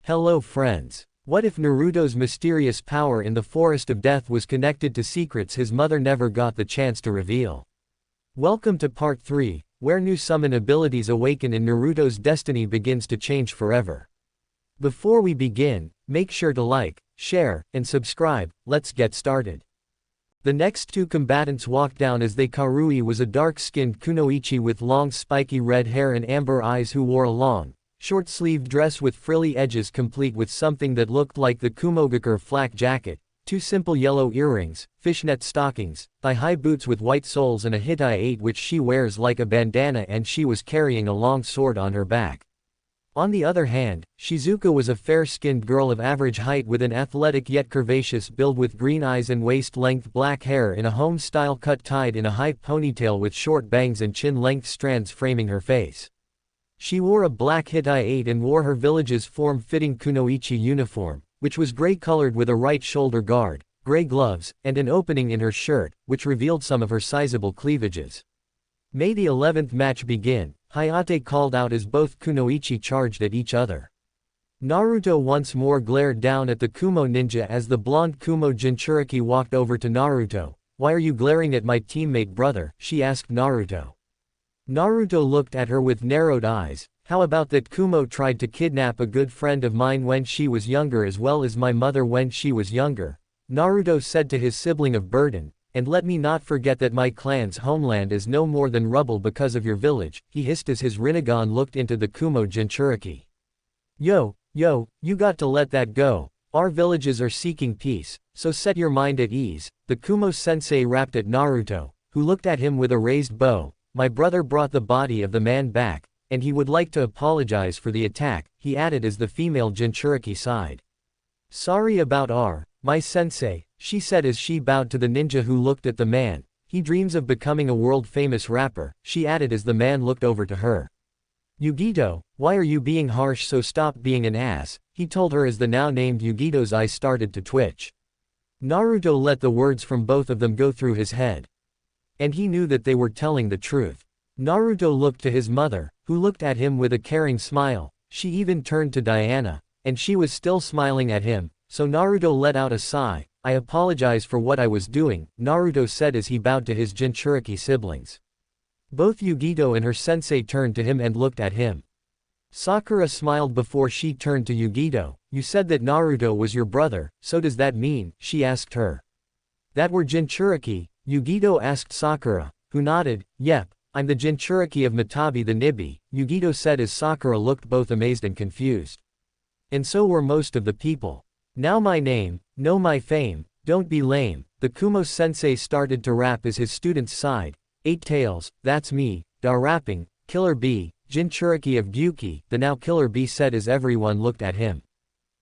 Hello friends. What if Naruto's mysterious power in the Forest of Death was connected to secrets his mother never got the chance to reveal? Welcome to Part 3, where new summon abilities awaken and Naruto's destiny begins to change forever. Before we begin, make sure to like, share, and subscribe. Let's get started. The next two combatants walked down as they Karui was a dark-skinned kunoichi with long spiky red hair and amber eyes who wore a long, short-sleeved dress with frilly edges complete with something that looked like the Kumogakure flak jacket, two simple yellow earrings, fishnet stockings, thigh-high boots with white soles and a hitai which she wears like a bandana, and she was carrying a long sword on her back. On the other hand, Shizuka was a fair-skinned girl of average height with an athletic yet curvaceous build with green eyes and waist-length black hair in a home-style cut tied in a high ponytail with short bangs and chin-length strands framing her face. She wore a black hitai and wore her village's form-fitting kunoichi uniform, which was gray-colored with a right shoulder guard, gray gloves, and an opening in her shirt, which revealed some of her sizable cleavages. May the 11th match begin, Hayate called out as both kunoichi charged at each other. Naruto once more glared down at the Kumo ninja as the blonde Kumo Jinchuriki walked over to Naruto. "Why are you glaring at my teammate brother?" she asked Naruto. Naruto looked at her with narrowed eyes. "How about that Kumo tried to kidnap a good friend of mine when she was younger as well as my mother when she was younger," Naruto said to his sibling of burden, "and let me not forget that my clan's homeland is no more than rubble because of your village," he hissed as his Rinnegan looked into the Kumo Jinchuriki. Yo, you got to let that go. Our villages are seeking peace, so set your mind at ease," the Kumo-sensei rapped at Naruto, who looked at him with a raised bow. "My brother brought the body of the man back, and he would like to apologize for the attack," he added as the female Jinchuriki sighed. "Sorry about my sensei," she said as she bowed to the ninja who looked at the man. "He dreams of becoming a world-famous rapper," she added as the man looked over to her. "Yugito, why are you being harsh, so stop being an ass," he told her as the now-named Yugito's eyes started to twitch. Naruto let the words from both of them go through his head. And he knew that they were telling the truth. Naruto looked to his mother, who looked at him with a caring smile. She even turned to Diana, and she was still smiling at him, so Naruto let out a sigh. "I apologize for what I was doing," Naruto said as he bowed to his Jinchuriki siblings. Both Yugito and her sensei turned to him and looked at him. Sakura smiled before she turned to Yugito. "You said that Naruto was your brother, so does that mean," she asked her, "that we're Jinchuriki?" Yugito asked Sakura, who nodded. "Yep, I'm the Jinchuriki of Matabi the Nibi," Yugito said as Sakura looked both amazed and confused. "And so were most of the people. Now my name, know my fame, don't be lame," the Kumo-sensei started to rap as his students sighed. "Eight tails, that's me, da rapping, Killer Bee, Jinchuriki of Gyuki," the now Killer Bee said as everyone looked at him.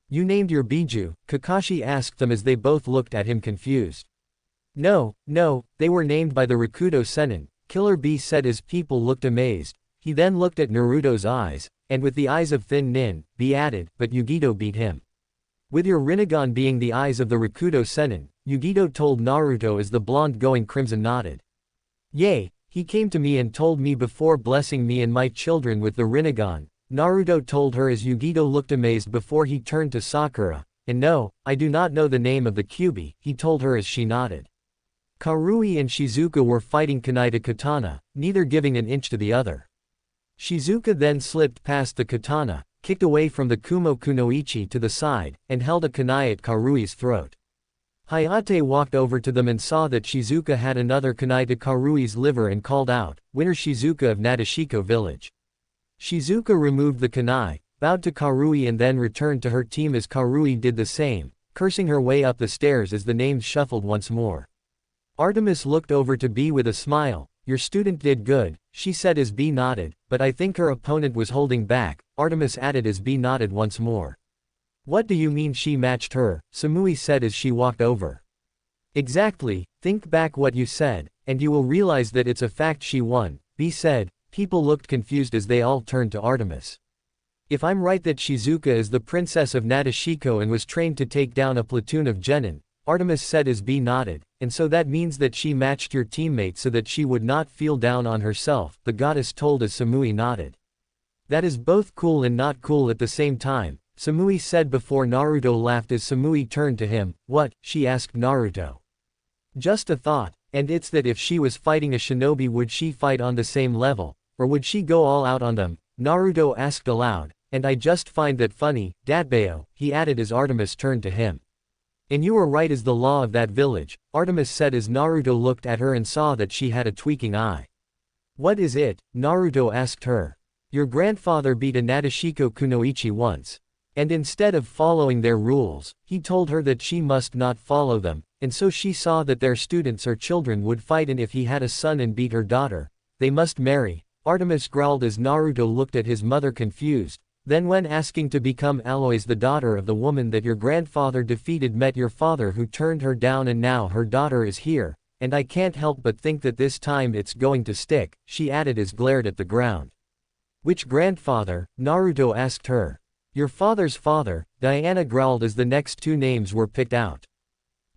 "You named your Biju?" Kakashi asked them as they both looked at him confused. No, they were named by the Rakudo Sennin," Killer Bee said as people looked amazed. He then looked at Naruto's eyes, and with the eyes of Thin Nin, Bee added, "But Yugito beat him." "With your Rinnegan being the eyes of the Rakudo Sennin," Yugito told Naruto as the blonde going crimson nodded. "Yay, he came to me and told me before blessing me and my children with the Rinnegan," Naruto told her as Yugito looked amazed before he turned to Sakura. "And no, I do not know the name of the Kyuubi," he told her as she nodded. Karui and Shizuka were fighting kunai to katana, neither giving an inch to the other. Shizuka then slipped past the katana, kicked away from the Kumo kunoichi to the side, and held a kunai at Karui's throat. Hayate walked over to them and saw that Shizuka had another kunai to Karui's liver and called out, "Winner Shizuka of Nadeshiko village." Shizuka removed the kunai, bowed to Karui and then returned to her team as Karui did the same, cursing her way up the stairs as the names shuffled once more. Artemis looked over to Bee with a smile. "Your student did good," she said as Bee nodded, "but I think her opponent was holding back," Artemis added as Bee nodded once more. "What do you mean she matched her?" Samui said as she walked over. "Exactly, think back what you said, and you will realize that it's a fact she won," Bee said. People looked confused as they all turned to Artemis. "If I'm right that Shizuka is the princess of Nadeshiko and was trained to take down a platoon of genin," Artemis said as Bee nodded, "and so that means that she matched your teammate so that she would not feel down on herself," the goddess told as Samui nodded. "That is both cool and not cool at the same time," Samui said before Naruto laughed as Samui turned to him. What? She asked Naruto. Just a thought, and it's that if she was fighting a shinobi would she fight on the same level, or would she go all out on them? Naruto asked aloud, and I just find that funny, Datbeo, he added as Artemis turned to him. And you were right as the law of that village, Artemis said as Naruto looked at her and saw that she had a tweaking eye. What is it? Naruto asked her. Your grandfather beat a Nadeshiko Kunoichi once. And instead of following their rules, he told her that she must not follow them, and so she saw that their students or children would fight, and if he had a son and beat her daughter, they must marry. Artemis growled as Naruto looked at his mother confused. Then when asking to become Aloys, the daughter of the woman that your grandfather defeated, met your father who turned her down, and now her daughter is here, and I can't help but think that this time it's going to stick, she added as glared at the ground. Which grandfather? Naruto asked her. Your father's father, Diana growled as the next two names were picked out.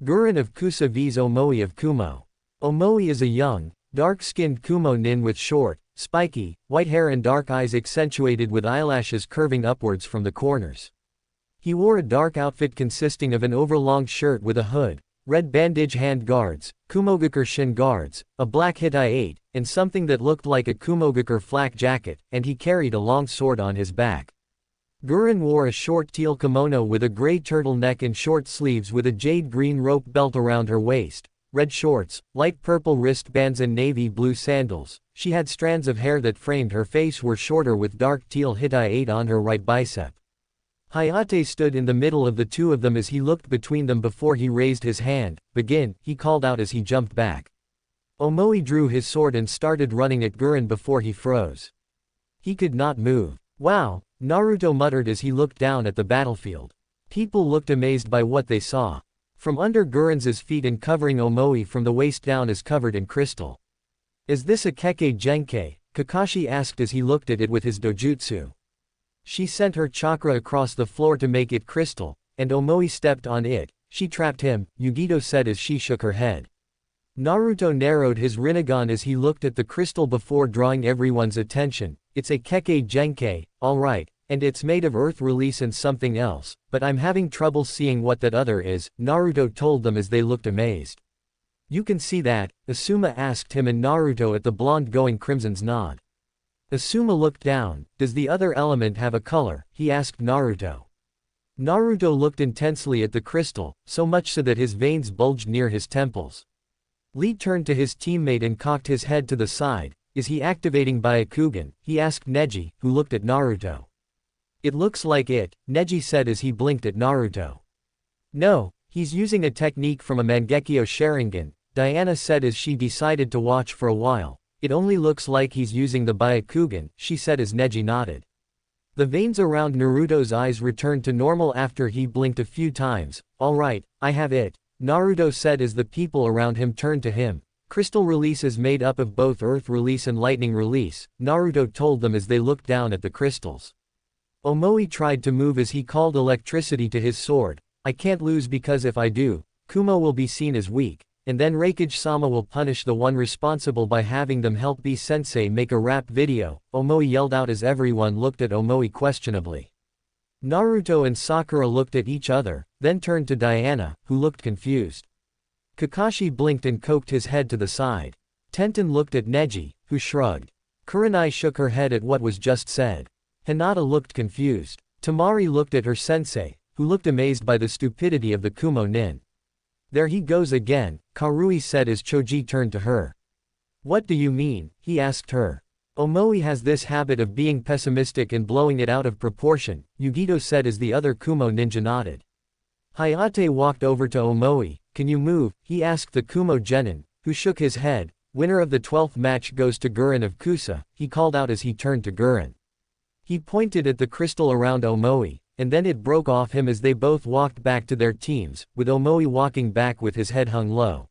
Guren of Kusa vs Omoi of Kumo. Omoi is a young, dark-skinned Kumo nin with short, spiky, white hair and dark eyes accentuated with eyelashes curving upwards from the corners. He wore a dark outfit consisting of an overlong shirt with a hood, red bandage hand guards, Kumogakure shin guards, a black hitai-8, and something that looked like a Kumogakure flak jacket, and he carried a long sword on his back. Guren wore a short teal kimono with a gray turtleneck and short sleeves with a jade green rope belt around her waist, red shorts, light purple wristbands and navy blue sandals. She had strands of hair that framed her face were shorter with dark teal hitai-8 on her right bicep. Hayate stood in the middle of the two of them as he looked between them before he raised his hand. Begin, he called out as he jumped back. Omoi drew his sword and started running at Guren before he froze. He could not move. Wow, Naruto muttered as he looked down at the battlefield. People looked amazed by what they saw. From under Guren's feet and covering Omoi from the waist down is covered in crystal. Is this a Kekkei Genkei? Kakashi asked as he looked at it with his dojutsu. She sent her chakra across the floor to make it crystal, and Omoi stepped on it. She trapped him, Yugito said as she shook her head. Naruto narrowed his Rinnegan as he looked at the crystal before drawing everyone's attention. It's a Kekkei Genkei, alright, and it's made of earth release and something else, but I'm having trouble seeing what that other is, Naruto told them as they looked amazed. You can see that? Asuma asked him, and Naruto at the blonde going crimson's nod. Asuma looked down. Does the other element have a color? He asked Naruto. Naruto looked intensely at the crystal, so much so that his veins bulged near his temples. Lee turned to his teammate and cocked his head to the side. Is he activating Byakugan? He asked Neji, who looked at Naruto. It looks like it, Neji said as he blinked at Naruto. No, he's using a technique from a Mangekyo Sharingan, Diana said as she decided to watch for a while. It only looks like he's using the Byakugan, she said as Neji nodded. The veins around Naruto's eyes returned to normal after he blinked a few times. Alright, I have it, Naruto said as the people around him turned to him. Crystal release is made up of both earth release and lightning release, Naruto told them as they looked down at the crystals. Omoi tried to move as he called electricity to his sword. I can't lose because if I do, Kumo will be seen as weak, and then Raikage-sama will punish the one responsible by having them help B-sensei make a rap video, Omoi yelled out as everyone looked at Omoi questionably. Naruto and Sakura looked at each other, then turned to Diana, who looked confused. Kakashi blinked and cocked his head to the side. Tenten looked at Neji, who shrugged. Kurenai shook her head at what was just said. Hinata looked confused. Tamari looked at her sensei, who looked amazed by the stupidity of the Kumo nin. There he goes again, Karui said as Choji turned to her. What do you mean? He asked her. Omoi has this habit of being pessimistic and blowing it out of proportion, Yugito said as the other Kumo ninja nodded. Hayate walked over to Omoi. Can you move? He asked the Kumo genin, who shook his head. Winner of the 12th match goes to Guren of Kusa, he called out as he turned to Guren. He pointed at the crystal around Omoi, and then it broke off him as they both walked back to their teams, with Omoi walking back with his head hung low.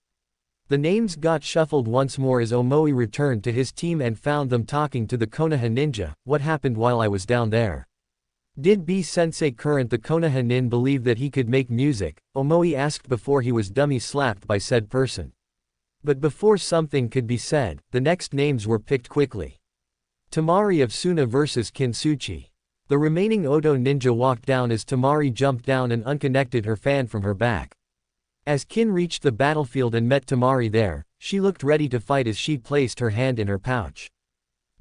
The names got shuffled once more as Omoi returned to his team and found them talking to the Konoha ninja. What happened while I was down there? Did B-sensei Current the Konoha nin believe that he could make music? Omoi asked before he was dummy slapped by said person. But before something could be said, the next names were picked quickly. Tamari of Suna vs Kintsuchi. The remaining Oto ninja walked down as Tamari jumped down and unconnected her fan from her back. As Kin reached the battlefield and met Tamari there, she looked ready to fight as she placed her hand in her pouch.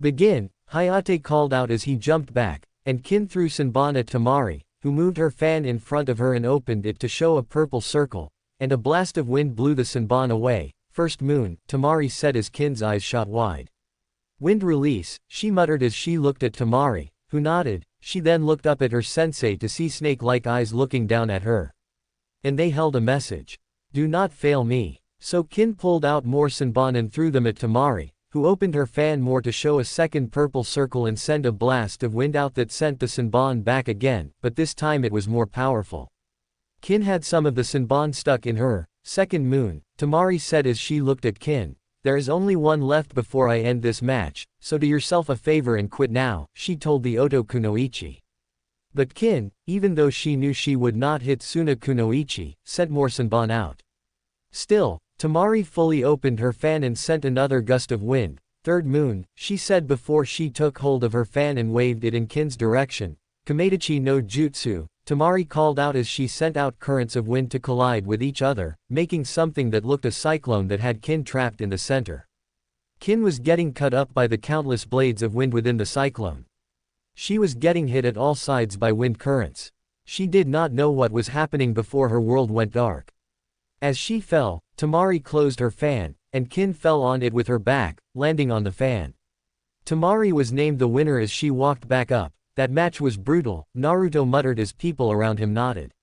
"Begin," Hayate called out as he jumped back, and Kin threw Senbon at Tamari, who moved her fan in front of her and opened it to show a purple circle, and a blast of wind blew the Senbon away. "First moon," Tamari said as Kin's eyes shot wide. "Wind release," she muttered as she looked at Tamari, who nodded. She then looked up at her sensei to see snake-like eyes looking down at her. And they held a message. "Do not fail me." So Kin pulled out more Senbon and threw them at Tamari, who opened her fan more to show a second purple circle and send a blast of wind out that sent the Senbon back again, but this time it was more powerful. Kin had some of the Senbon stuck in her. "Second moon," Tamari said as she looked at Kin. "There is only one left before I end this match, so do yourself a favor and quit now," she told the Oto Kunoichi. But Kin, even though she knew she would not hit Suna Kunoichi, sent more Senbon out. Still, Tamari fully opened her fan and sent another gust of wind. "Third moon," she said before she took hold of her fan and waved it in Kin's direction. "Kamedachi no Jutsu," Tamari called out as she sent out currents of wind to collide with each other, making something that looked a cyclone that had Kin trapped in the center. Kin was getting cut up by the countless blades of wind within the cyclone. She was getting hit at all sides by wind currents. She did not know what was happening before her world went dark. As she fell, Tamari closed her fan, and Kin fell on it with her back, landing on the fan. Tamari was named the winner as she walked back up. "That match was brutal," Naruto muttered as people around him nodded.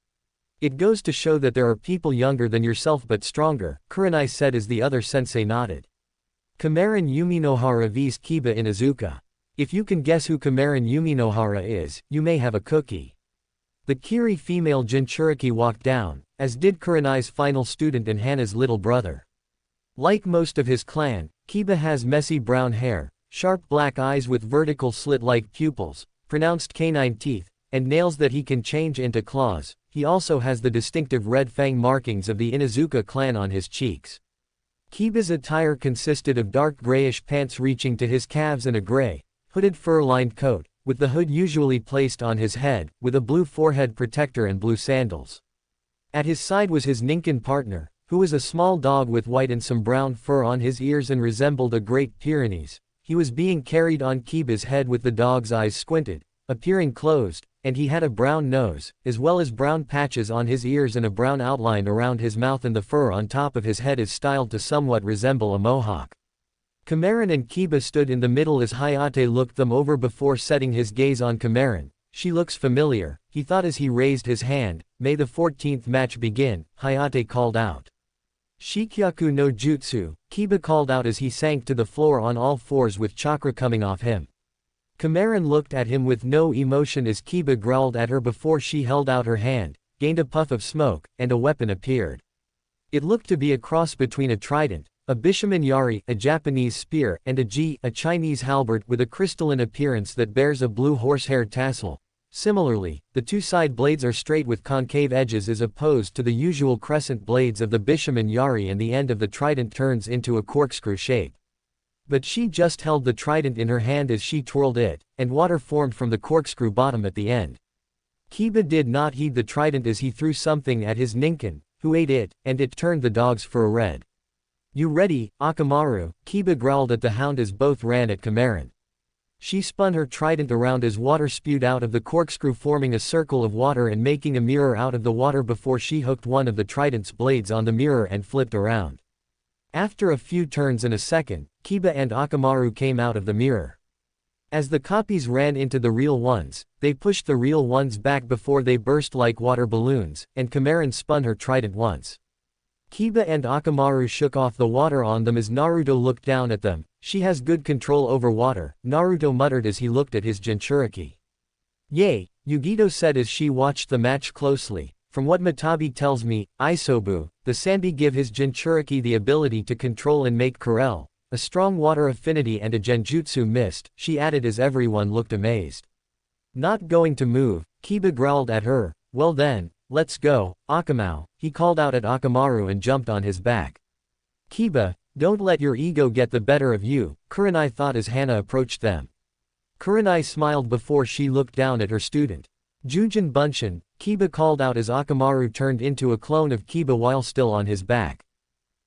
"It goes to show that there are people younger than yourself but stronger," Kurenai said as the other sensei nodded. Kamaran Yuminohara vs Kiba in Izuka. If you can guess who Kamaran Yuminohara is, you may have a cookie. The Kiri female Jinchuriki walked down, as did Kurenai's final student and Hana's little brother. Like most of his clan, Kiba has messy brown hair, sharp black eyes with vertical slit-like pupils, pronounced canine teeth, and nails that he can change into claws. He also has the distinctive red fang markings of the Inuzuka clan on his cheeks. Kiba's attire consisted of dark grayish pants reaching to his calves and a gray, hooded fur-lined coat, with the hood usually placed on his head, with a blue forehead protector and blue sandals. At his side was his Ninken partner, who was a small dog with white and some brown fur on his ears and resembled a Great Pyrenees. He was being carried on Kiba's head with the dog's eyes squinted, appearing closed, and he had a brown nose, as well as brown patches on his ears and a brown outline around his mouth, and the fur on top of his head is styled to somewhat resemble a mohawk. Kamaran and Kiba stood in the middle as Hayate looked them over before setting his gaze on Kamaran. "She looks familiar," he thought as he raised his hand. "May the 14th match begin," Hayate called out. "Shikyaku no Jutsu," Kiba called out as he sank to the floor on all fours with chakra coming off him. Kamaran looked at him with no emotion as Kiba growled at her before she held out her hand, gained a puff of smoke, and a weapon appeared. It looked to be a cross between a trident, a Bishaman Yari, a Japanese spear, and a ji, a Chinese halberd with a crystalline appearance that bears a blue horsehair tassel. Similarly, the two side blades are straight with concave edges as opposed to the usual crescent blades of the Bishaman Yari, and the end of the trident turns into a corkscrew shape. But she just held the trident in her hand as she twirled it, and water formed from the corkscrew bottom at the end. Kiba did not heed the trident as he threw something at his Ninken, who ate it, and it turned the dog's fur red. "You ready, Akamaru?" Kiba growled at the hound as both ran at Kamaran. She spun her trident around as water spewed out of the corkscrew, forming a circle of water and making a mirror out of the water before she hooked one of the trident's blades on the mirror and flipped around. After a few turns and a second, Kiba and Akamaru came out of the mirror. As the copies ran into the real ones, they pushed the real ones back before they burst like water balloons, and Kamaran spun her trident once. Kiba and Akamaru shook off the water on them as Naruto looked down at them. "She has good control over water," Naruto muttered as he looked at his Jinchuriki. "Yay," Yugito said as she watched the match closely. "From what Matabi tells me, Isobu, the Sanbi, give his Jinchuriki the ability to control and make Kurel, a strong water affinity and a Genjutsu mist," she added as everyone looked amazed. "Not going to move," Kiba growled at her. "Well then, let's go, Akamau," he called out at Akamaru and jumped on his back. "Kiba, don't let your ego get the better of you," Kurenai thought as Hana approached them. Kurenai smiled before she looked down at her student. Jujin Bunshin, Kiba called out as Akamaru turned into a clone of Kiba while still on his back.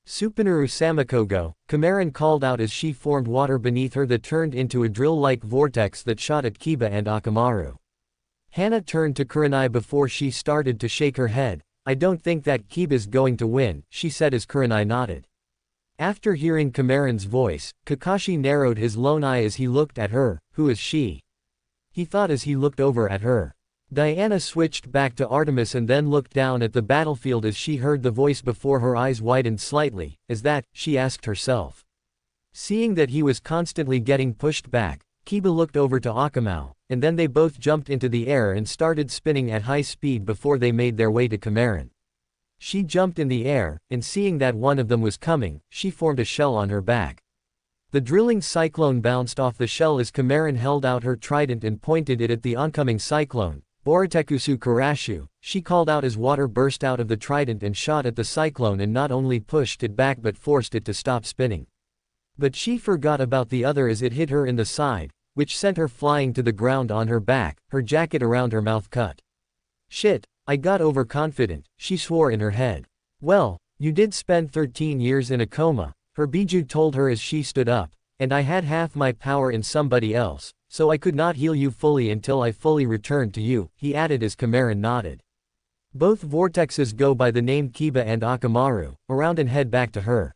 Supinaru Samakogo, Kamaran called out as she formed water beneath her that turned into a drill-like vortex that shot at Kiba and Akamaru. Hana turned to Kurenai before she started to shake her head. I don't think that Kiba's going to win, she said as Kurenai nodded. After hearing Kamaran's voice, Kakashi narrowed his lone eye as he looked at her. Who is she? He thought as he looked over at her. Diana switched back to Artemis and then looked down at the battlefield as she heard the voice before her eyes widened slightly. Is that, she asked herself. Seeing that he was constantly getting pushed back, Kiba looked over to Akamau, and then they both jumped into the air and started spinning at high speed before they made their way to Kamaran. She jumped in the air, and seeing that one of them was coming, she formed a shell on her back. The drilling cyclone bounced off the shell as Kamaran held out her trident and pointed it at the oncoming cyclone. Boritekusu Kurashu, she called out as water burst out of the trident and shot at the cyclone and not only pushed it back but forced it to stop spinning. But she forgot about the other as it hit her in the side, which sent her flying to the ground on her back, her jacket around her mouth cut. Shit, I got overconfident, she swore in her head. Well, you did spend 13 years in a coma, her Biju told her as she stood up, and I had half my power in somebody else. So I could not heal you fully until I fully returned to you, he added as Kamaran nodded. Both vortexes go by the name Kiba and Akamaru, around and head back to her.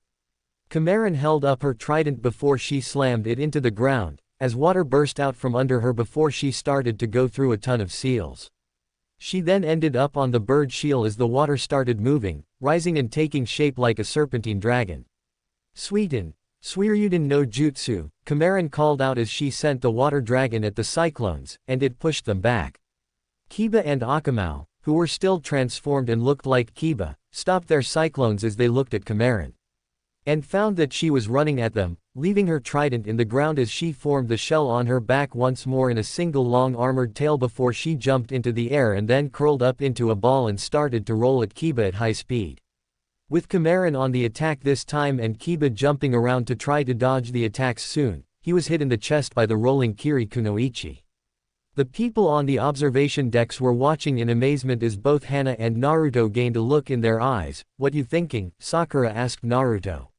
Kamaran held up her trident before she slammed it into the ground, as water burst out from under her before she started to go through a ton of seals. She then ended up on the bird shield as the water started moving, rising and taking shape like a serpentine dragon. Suiten, Suiryuden no Jutsu, Kamaran called out as she sent the water dragon at the cyclones, and it pushed them back. Kiba and Akamau, who were still transformed and looked like Kiba, stopped their cyclones as they looked at Kamaran. And found that she was running at them, leaving her trident in the ground as she formed the shell on her back once more in a single long armored tail before she jumped into the air and then curled up into a ball and started to roll at Kiba at high speed. With Kamaran on the attack this time and Kiba jumping around to try to dodge the attacks soon, he was hit in the chest by the rolling Kiri Kunoichi. The people on the observation decks were watching in amazement as both Hana and Naruto gained a look in their eyes. What you thinking? Sakura asked Naruto.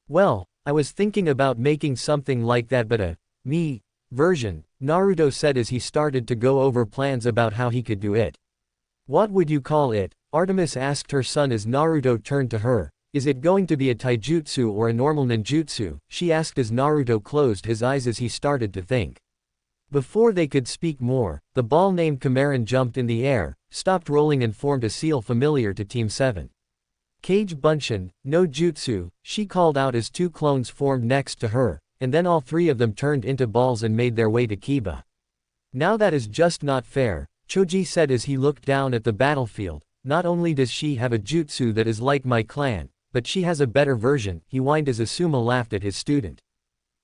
Well, I was thinking about making something like that but a me version, Naruto said as he started to go over plans about how he could do it. What would you call it? Artemis asked her son as Naruto turned to her. Is it going to be a taijutsu or a normal ninjutsu? She asked as Naruto closed his eyes as he started to think. Before they could speak more, the ball named Kamaran jumped in the air, stopped rolling and formed a seal familiar to Team 7. Kage Bunshin, no jutsu, she called out as two clones formed next to her, and then all three of them turned into balls and made their way to Kiba. Now that is just not fair, Choji said as he looked down at the battlefield. Not only does she have a jutsu that is like my clan, but she has a better version, he whined as Asuma laughed at his student.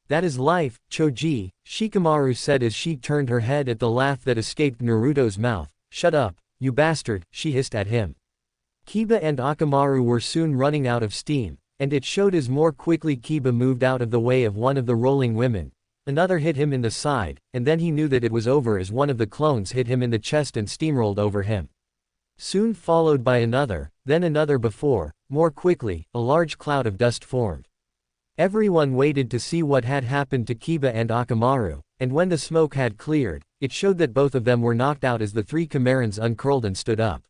That is life, Choji, Shikamaru said as she turned her head at the laugh that escaped Naruto's mouth. Shut up, you bastard, she hissed at him. Kiba and Akamaru were soon running out of steam, and it showed as more quickly Kiba moved out of the way of one of the rolling women. Another hit him in the side, and then he knew that it was over as one of the clones hit him in the chest and steamrolled over him. Soon followed by another, then another before, more quickly, a large cloud of dust formed. Everyone waited to see what had happened to Kiba and Akamaru, and when the smoke had cleared, it showed that both of them were knocked out as the three Kamarans uncurled and stood up.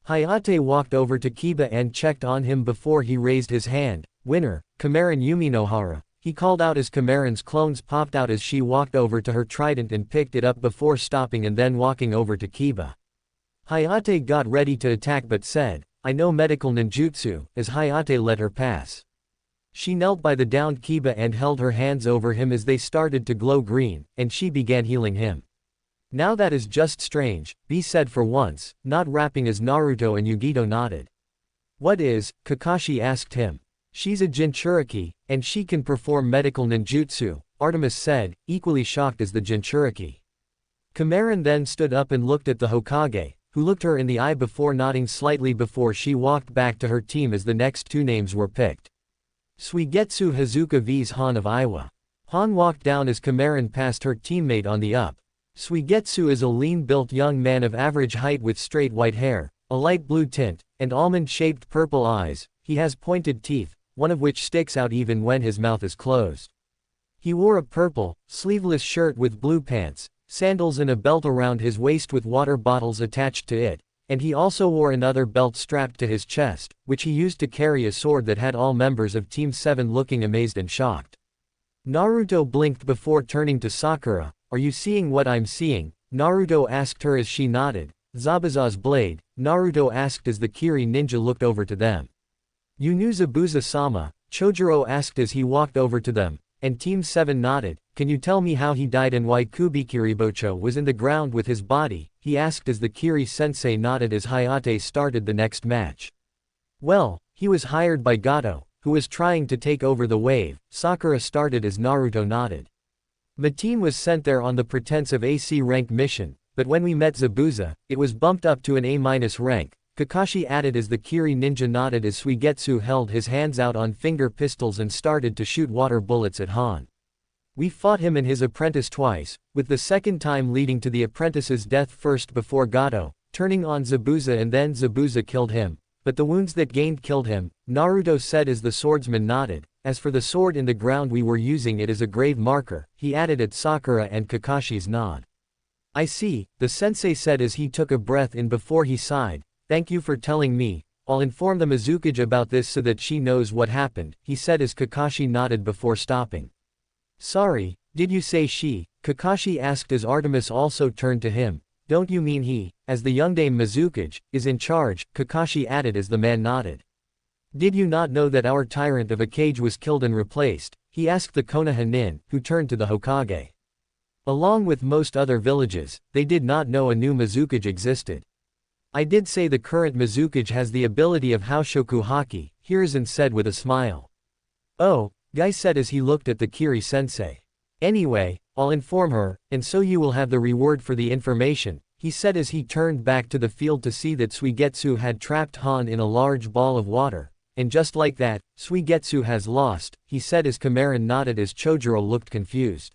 Hayate walked over to Kiba and checked on him before he raised his hand. Winner, Kamaran Yuminohara, he called out as Kamaran's clones popped out as she walked over to her trident and picked it up before stopping and then walking over to Kiba. Hayate got ready to attack but said, I know medical ninjutsu, as Hayate let her pass. She knelt by the downed Kiba and held her hands over him as they started to glow green, and she began healing him. Now that is just strange, B said for once, not rapping as Naruto and Yugito nodded. What is? Kakashi asked him. She's a Jinchuriki, and she can perform medical ninjutsu, Artemis said, equally shocked as the Jinchuriki. Kamaran then stood up and looked at the Hokage, who looked her in the eye before nodding slightly before she walked back to her team as the next two names were picked. Suigetsu Hazuka vs Han of Iwa. Han walked down as Cameron passed her teammate on the up. Suigetsu is a lean-built young man of average height with straight white hair, a light blue tint, and almond-shaped purple eyes. He has pointed teeth, one of which sticks out even when his mouth is closed. He wore a purple, sleeveless shirt with blue pants, sandals and a belt around his waist with water bottles attached to it, and he also wore another belt strapped to his chest, which he used to carry a sword that had all members of Team 7 looking amazed and shocked. Naruto blinked before turning to Sakura. "Are you seeing what I'm seeing?" Naruto asked her as she nodded. "Zabuza's blade," Naruto asked as the Kiri ninja looked over to them. "You knew Zabuza-sama," Chojuro asked as he walked over to them, and Team 7 nodded. "Can you tell me how he died and why Kubikiribocho was in the ground with his body?" he asked as the Kiri-sensei nodded as Hayate started the next match. "Well, he was hired by Gato, who was trying to take over the wave," Sakura started as Naruto nodded. "Mateen was sent there on the pretense of AC rank mission, but when we met Zabuza, it was bumped up to an A- rank," Kakashi added as the Kiri ninja nodded as Suigetsu held his hands out on finger pistols and started to shoot water bullets at Han. "We fought him and his apprentice twice, with the second time leading to the apprentice's death first before Gato, turning on Zabuza and then Zabuza killed him, but the wounds that gained killed him," Naruto said as the swordsman nodded. "As for the sword in the ground we were using it as a grave marker," he added at Sakura and Kakashi's nod. "I see," the sensei said as he took a breath in before he sighed. "Thank you for telling me. I'll inform the Mizukage about this so that she knows what happened," he said as Kakashi nodded before stopping. "Sorry, did you say she?" Kakashi asked as Artemis also turned to him. "Don't you mean he, as the Yongdame Mizukage, is in charge?" Kakashi added as the man nodded. "Did you not know that our tyrant of a cage was killed and replaced?" he asked the Konoha nin, who turned to the Hokage. Along with most other villages, they did not know a new Mizukage existed. "I did say the current Mizukage has the ability of Haoshoku Haki," Hiruzen said with a smile. "Oh," Guy said as he looked at the Kiri-sensei. "Anyway, I'll inform her, and so you will have the reward for the information," he said as he turned back to the field to see that Suigetsu had trapped Han in a large ball of water. "And just like that, Suigetsu has lost," he said as Cameron nodded as Chojuro looked confused.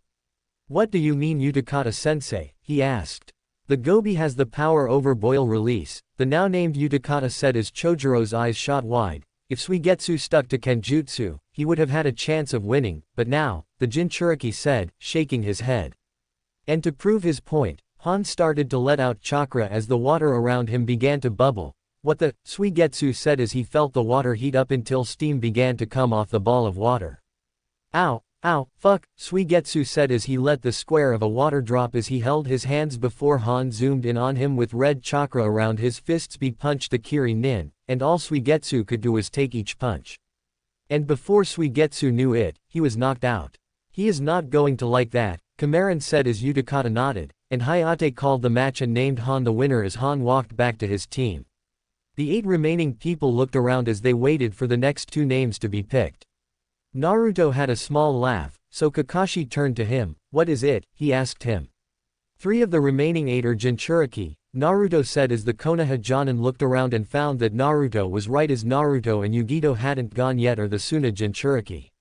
"What do you mean Utakata-sensei?" he asked. "The Gobi has the power over boil release," the now named Utakata said as Chojuro's eyes shot wide. "If Suigetsu stuck to Kenjutsu, he would have had a chance of winning, but now," the Jinchuriki said, shaking his head. And to prove his point, Han started to let out chakra as the water around him began to bubble. "What the?" Suigetsu said as he felt the water heat up until steam began to come off the ball of water. "Ow, ow, fuck," Suigetsu said as he let the square of a water drop as he held his hands before Han zoomed in on him with red chakra around his fists. He punched the Kiri nin, and all Suigetsu could do was take each punch. And before Suigetsu knew it, he was knocked out. "He is not going to like that," Cameron said as Utakata nodded, and Hayate called the match and named Han the winner as Han walked back to his team. The 8 remaining people looked around as they waited for the next 2 names to be picked. Naruto had a small laugh, so Kakashi turned to him. "What is it?" he asked him. 3 of the remaining 8 are Jinchuriki, Naruto said as the Konoha Jonin looked around and found that Naruto was right as Naruto and Yugito hadn't gone yet or the Suna Jinchuriki.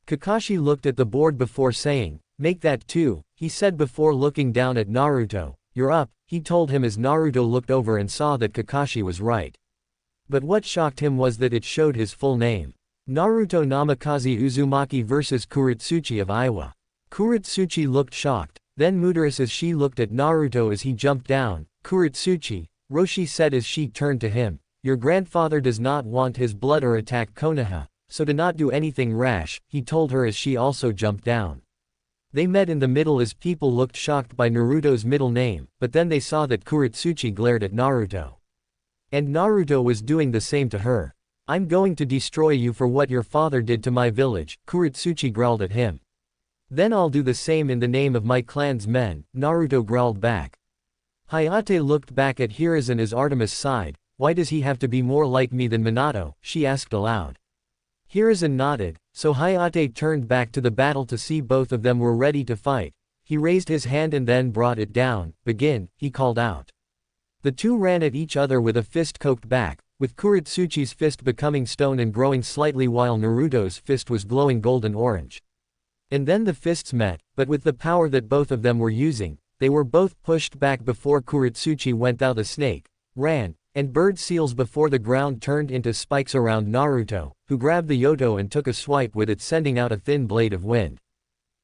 Kakashi looked at the board before saying, "Make that 2, he said before looking down at Naruto. "You're up," he told him as Naruto looked over and saw that Kakashi was right. But what shocked him was that it showed his full name. Naruto Namikaze Uzumaki vs Kuritsuchi of Iwa. Kuritsuchi looked shocked, then murderous as she looked at Naruto as he jumped down. "Kuritsuchi," Roshi said as she turned to him, "Your grandfather does not want his blood or attack Konoha, so do not do anything rash," he told her as she also jumped down. They met in the middle as people looked shocked by Naruto's middle name, but then they saw that Kuritsuchi glared at Naruto. And Naruto was doing the same to her. "I'm going to destroy you for what your father did to my village," Kuritsuchi growled at him. "Then I'll do the same in the name of my clan's men," Naruto growled back. Hayate looked back at Hiruzen as Artemis sighed. "Why does he have to be more like me than Minato?" she asked aloud. Hiruzen nodded, so Hayate turned back to the battle to see both of them were ready to fight. He raised his hand and then brought it down. "Begin," he called out. The 2 ran at each other with a fist cocked back, with Kuritsuchi's fist becoming stone and growing slightly while Naruto's fist was glowing golden orange. And then the fists met, but with the power that both of them were using, they were both pushed back before Kuretsuchi went out. The snake ran, and bird seals before the ground turned into spikes around Naruto, who grabbed the Yoto and took a swipe with it, sending out a thin blade of wind.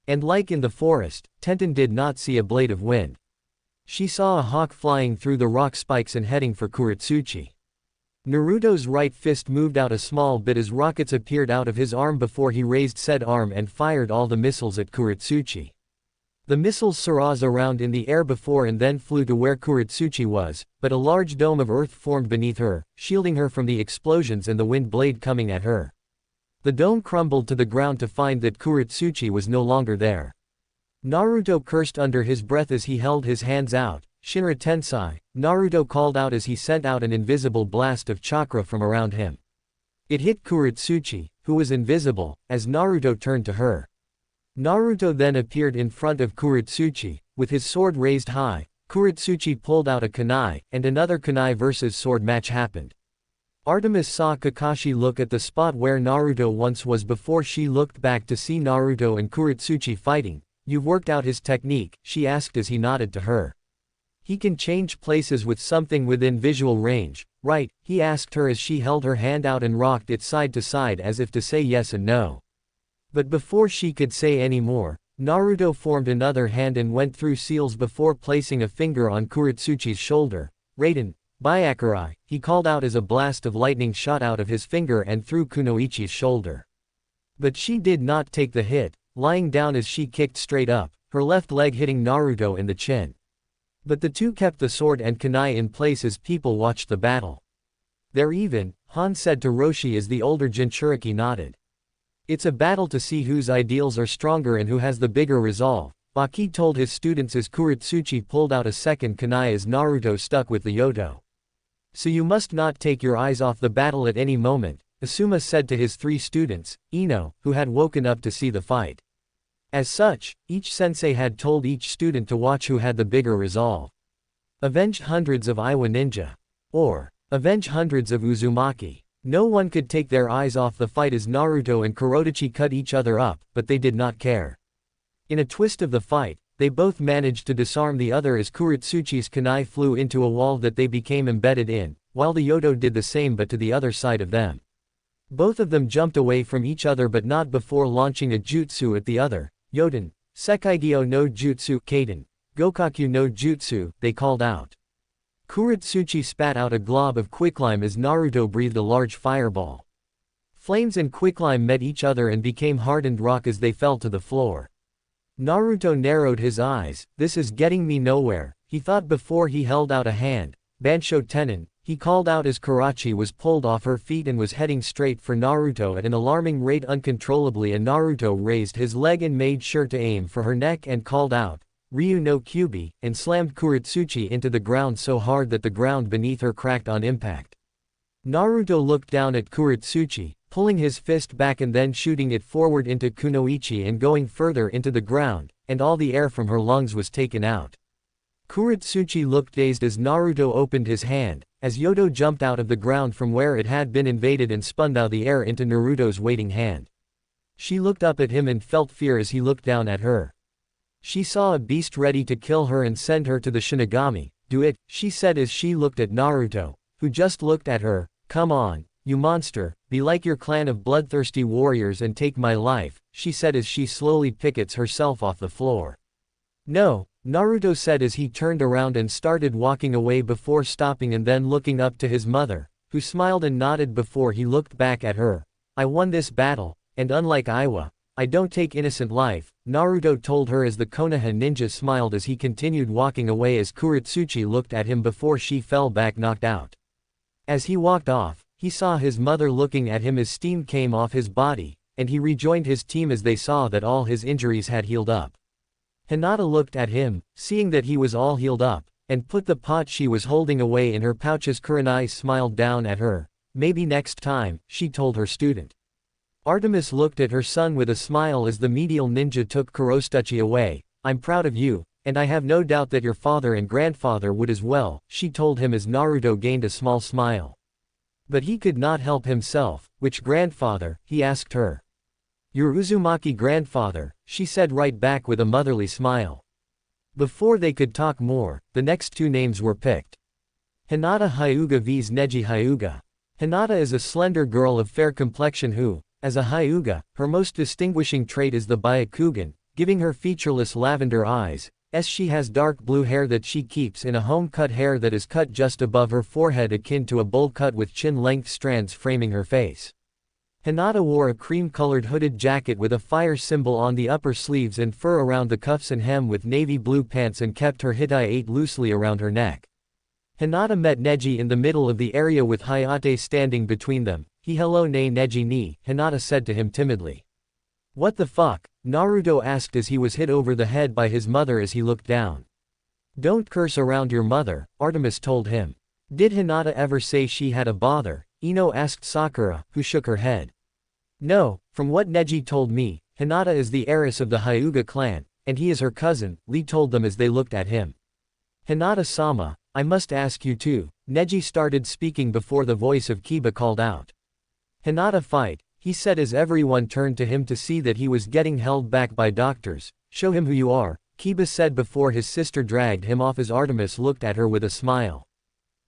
And like in the forest, Tenten did not see a blade of wind. She saw a hawk flying through the rock spikes and heading for Kuretsuchi. Naruto's right fist moved out a small bit as rockets appeared out of his arm before he raised said arm and fired all the missiles at Kuretsuchi. The missiles sarazed around in the air before and then flew to where Kuretsuchi was, but a large dome of earth formed beneath her, shielding her from the explosions and the wind blade coming at her. The dome crumbled to the ground to find that Kuretsuchi was no longer there. Naruto cursed under his breath as he held his hands out. Shinra Tensei, Naruto called out as he sent out an invisible blast of chakra from around him. It hit Kuretsuchi, who was invisible, as Naruto turned to her. Naruto then appeared in front of Kuretsuchi, with his sword raised high. Kuretsuchi pulled out a kunai, and another kunai versus sword match happened. Artemis saw Kakashi look at the spot where Naruto once was before she looked back to see Naruto and Kuretsuchi fighting. "You've worked out his technique," she asked as he nodded to her. "He can change places with something within visual range, right?" he asked her as she held her hand out and rocked it side to side as if to say yes and no. But before she could say any more, Naruto formed another hand and went through seals before placing a finger on Kuretsuchi's shoulder. "Raiden, Byakurai," he called out as a blast of lightning shot out of his finger and through Kunoichi's shoulder. But she did not take the hit, lying down as she kicked straight up, her left leg hitting Naruto in the chin. But the two kept the sword and kunai in place as people watched the battle. "They're even," Han said to Roshi as the older Jinchuriki nodded. "It's a battle to see whose ideals are stronger and who has the bigger resolve," Baki told his students as Kuretsuchi pulled out a second kunai as Naruto stuck with the Yoto. "So you must not take your eyes off the battle at any moment," Asuma said to his three students, Ino, who had woken up to see the fight. As such, each sensei had told each student to watch who had the bigger resolve. Avenge hundreds of Iwa ninja. Or, avenge hundreds of Uzumaki. No one could take their eyes off the fight as Naruto and Kurodachi cut each other up, but they did not care. In a twist of the fight, they both managed to disarm the other as Kuretsuchi's kunai flew into a wall that they became embedded in, while the Yoto did the same but to the other side of them. Both of them jumped away from each other but not before launching a jutsu at the other. "Yoden, Sekaigyo no Jutsu, Kaden, Gokaku no Jutsu," they called out. Kuretsuchi spat out a glob of quicklime as Naruto breathed a large fireball. Flames and quicklime met each other and became hardened rock as they fell to the floor. Naruto narrowed his eyes. "This is getting me nowhere," he thought before he held out a hand. "Bansho Tenin," he called out as Karachi was pulled off her feet and was heading straight for Naruto at an alarming rate uncontrollably, and Naruto raised his leg and made sure to aim for her neck and called out, "Ryu no Kyubi," and slammed Kuretsuchi into the ground so hard that the ground beneath her cracked on impact. Naruto looked down at Kuretsuchi, pulling his fist back and then shooting it forward into Kunoichi and going further into the ground, and all the air from her lungs was taken out. Kuretsuchi looked dazed as Naruto opened his hand, as Yoto jumped out of the ground from where it had been invaded and spun out the air into Naruto's waiting hand. She looked up at him and felt fear as he looked down at her. She saw a beast ready to kill her and send her to the Shinigami. "Do it," she said as she looked at Naruto, who just looked at her. "Come on, you monster, be like your clan of bloodthirsty warriors and take my life," she said as she slowly pickets herself off the floor. "No," Naruto said as he turned around and started walking away before stopping and then looking up to his mother, who smiled and nodded before he looked back at her. "I won this battle, and unlike Iwa, I don't take innocent life," Naruto told her as the Konoha ninja smiled as he continued walking away as Kuretsuchi looked at him before she fell back knocked out. As he walked off, he saw his mother looking at him as steam came off his body, and he rejoined his team as they saw that all his injuries had healed up. Hinata looked at him, seeing that he was all healed up, and put the pot she was holding away in her pouch as Kurenai smiled down at her. "Maybe next time," she told her student. Artemis looked at her son with a smile as the medial ninja took Kurosuchi away. "I'm proud of you, and I have no doubt that your father and grandfather would as well," she told him as Naruto gained a small smile. But he could not help himself. "Which grandfather?" he asked her. "Your Uzumaki grandfather," she said right back with a motherly smile. Before they could talk more, the next two names were picked. Hinata Hyuga vs Neji Hyuga. Hinata is a slender girl of fair complexion who, as a Hyuga, her most distinguishing trait is the Byakugan, giving her featureless lavender eyes, as she has dark blue hair that she keeps in a home-cut hair that is cut just above her forehead akin to a bowl cut with chin-length strands framing her face. Hinata wore a cream-colored hooded jacket with a fire symbol on the upper sleeves and fur around the cuffs and hem with navy blue pants and kept her hitai loosely around her neck. Hinata met Neji in the middle of the area with Hayate standing between them. "Hello ne Neji ni," Hinata said to him timidly. "What the fuck?" Naruto asked as he was hit over the head by his mother as he looked down. "Don't curse around your mother," Artemis told him. "Did Hinata ever say she had a bother?" Ino asked Sakura, who shook her head. "No, from what Neji told me, Hinata is the heiress of the Hyuga clan, and he is her cousin," Lee told them as they looked at him. "Hinata-sama, I must ask you too," Neji started speaking before the voice of Kiba called out. "Hinata fight," he said as everyone turned to him to see that he was getting held back by doctors. "Show him who you are," Kiba said before his sister dragged him off as Artemis looked at her with a smile.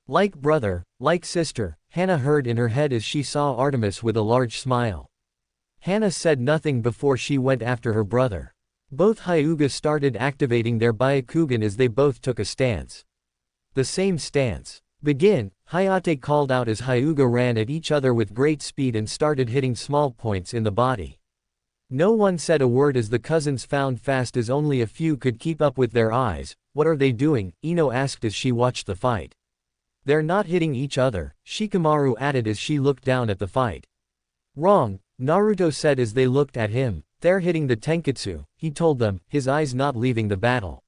"Like brother, like sister," Hannah heard in her head as she saw Artemis with a large smile. Hannah said nothing before she went after her brother. Both Hyuga started activating their Byakugan as they both took a stance. "The same stance. Begin," Hayate called out as Hyuga ran at each other with great speed and started hitting small points in the body. No one said a word as the cousins found fast as only a few could keep up with their eyes. "What are they doing?" Ino asked as she watched the fight. "They're not hitting each other," Shikamaru added as she looked down at the fight. "Wrong," Naruto said as they looked at him. "They're hitting the Tenketsu," he told them, his eyes not leaving the battle.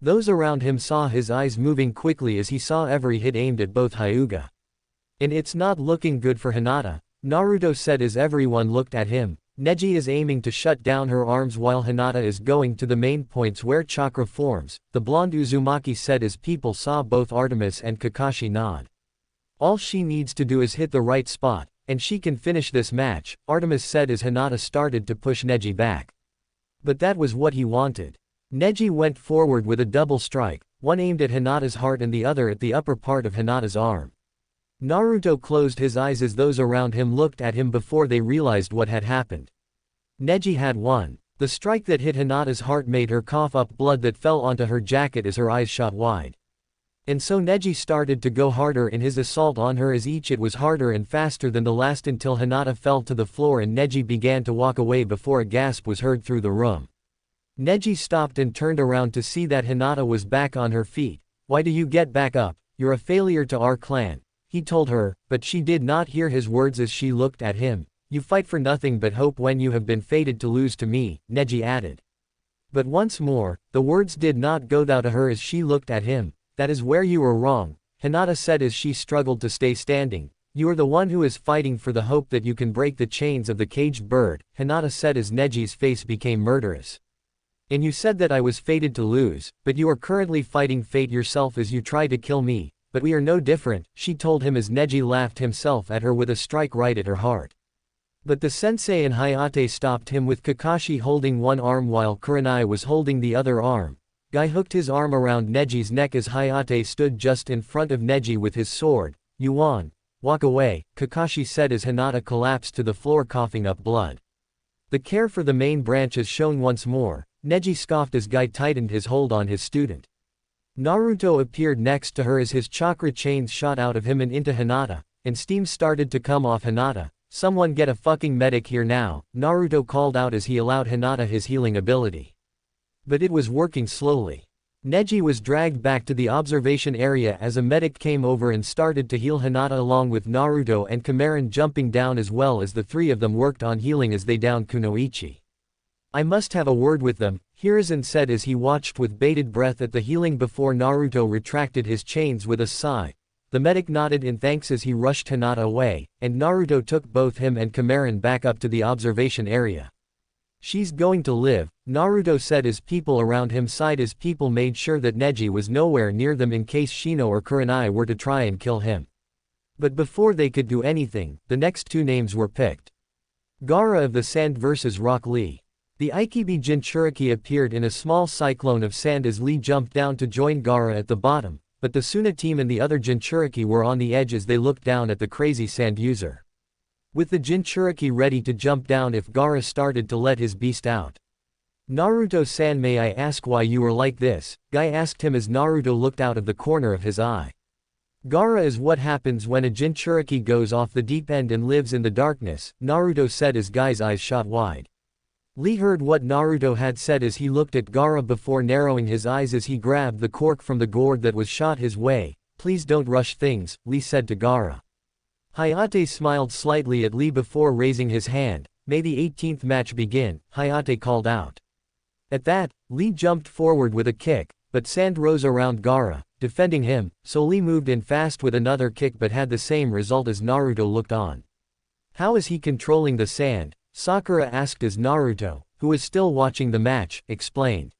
Those around him saw his eyes moving quickly as he saw every hit aimed at both Hyuga. "And it's not looking good for Hinata," Naruto said as everyone looked at him. "Neji is aiming to shut down her arms while Hinata is going to the main points where chakra forms," the blonde Uzumaki said as people saw both Artemis and Kakashi nod. "All she needs to do is hit the right spot, and she can finish this match," Artemis said as Hinata started to push Neji back. But that was what he wanted. Neji went forward with a double strike, one aimed at Hinata's heart and the other at the upper part of Hinata's arm. Naruto closed his eyes as those around him looked at him before they realized what had happened. Neji had won. The strike that hit Hinata's heart made her cough up blood that fell onto her jacket as her eyes shot wide. And so Neji started to go harder in his assault on her as each hit was harder and faster than the last until Hinata fell to the floor and Neji began to walk away before a gasp was heard through the room. Neji stopped and turned around to see that Hinata was back on her feet. "Why do you get back up? You're a failure to our clan," he told her, but she did not hear his words as she looked at him. "You fight for nothing but hope when you have been fated to lose to me," Neji added. But once more, the words did not go through to her as she looked at him. "That is where you were wrong," Hinata said as she struggled to stay standing. "You are the one who is fighting for the hope that you can break the chains of the caged bird," Hinata said as Neji's face became murderous. "And you said that I was fated to lose, but you are currently fighting fate yourself as you try to kill me, but we are no different," she told him as Neji laughed himself at her with a strike right at her heart. But the sensei and Hayate stopped him with Kakashi holding one arm while Kurenai was holding the other arm. Guy hooked his arm around Neji's neck as Hayate stood just in front of Neji with his sword. "You won. Walk away," Kakashi said as Hinata collapsed to the floor coughing up blood. The care for the main branch is shown once more. Neji scoffed as Guy tightened his hold on his student. Naruto appeared next to her as his chakra chains shot out of him and into Hinata, and steam started to come off Hinata. "Someone get a fucking medic here now," Naruto called out as he allowed Hinata his healing ability. But it was working slowly. Neji was dragged back to the observation area as a medic came over and started to heal Hinata along with Naruto and Kamaran jumping down as well as the three of them worked on healing as they downed Kunoichi. "I must have a word with them," Hiruzen said as he watched with bated breath at the healing before Naruto retracted his chains with a sigh. The medic nodded in thanks as he rushed Hinata away, and Naruto took both him and Kamaran back up to the observation area. "She's going to live," Naruto said as people around him sighed as people made sure that Neji was nowhere near them in case Shino or Kurenai were to try and kill him. But before they could do anything, the next two names were picked. Gaara of the Sand vs Rock Lee. The Ikibi Jinchuriki appeared in a small cyclone of sand as Lee jumped down to join Gaara at the bottom, but the Suna team and the other Jinchuriki were on the edge as they looked down at the crazy sand user. With the Jinchuriki ready to jump down if Gaara started to let his beast out. Naruto-san, may I ask why you were like this? Guy asked him as Naruto looked out of the corner of his eye. Gaara is what happens when a Jinchuriki goes off the deep end and lives in the darkness, Naruto said as Guy's eyes shot wide. Lee heard what Naruto had said as he looked at Gaara before narrowing his eyes as he grabbed the cork from the gourd that was shot his way. Please don't rush things, Lee said to Gaara. Hayate smiled slightly at Lee before raising his hand. May the 18th match begin, Hayate called out. At that, Lee jumped forward with a kick, but sand rose around Gaara, defending him, so Lee moved in fast with another kick but had the same result as Naruto looked on. How is he controlling the sand? Sakura asked as Naruto, who was still watching the match, explained.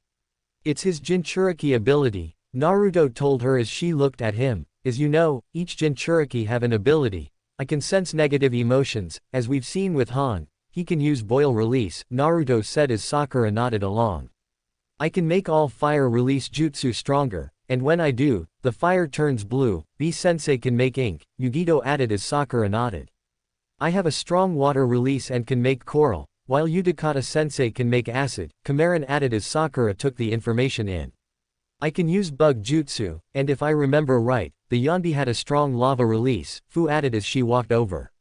It's his Jinchuriki ability, Naruto told her as she looked at him. As you know, each Jinchuriki have an ability. I can sense negative emotions, as we've seen with Han. He can use boil release, Naruto said as Sakura nodded along. I can make all fire release jutsu stronger, and when I do, the fire turns blue. B-sensei can make ink, Yugito added as Sakura nodded. I have a strong water release and can make coral, while Utakata-sensei can make acid, Kamaran added as Sakura took the information in. I can use bug jutsu, and if I remember right, the Yonbi had a strong lava release, Fu added as she walked over.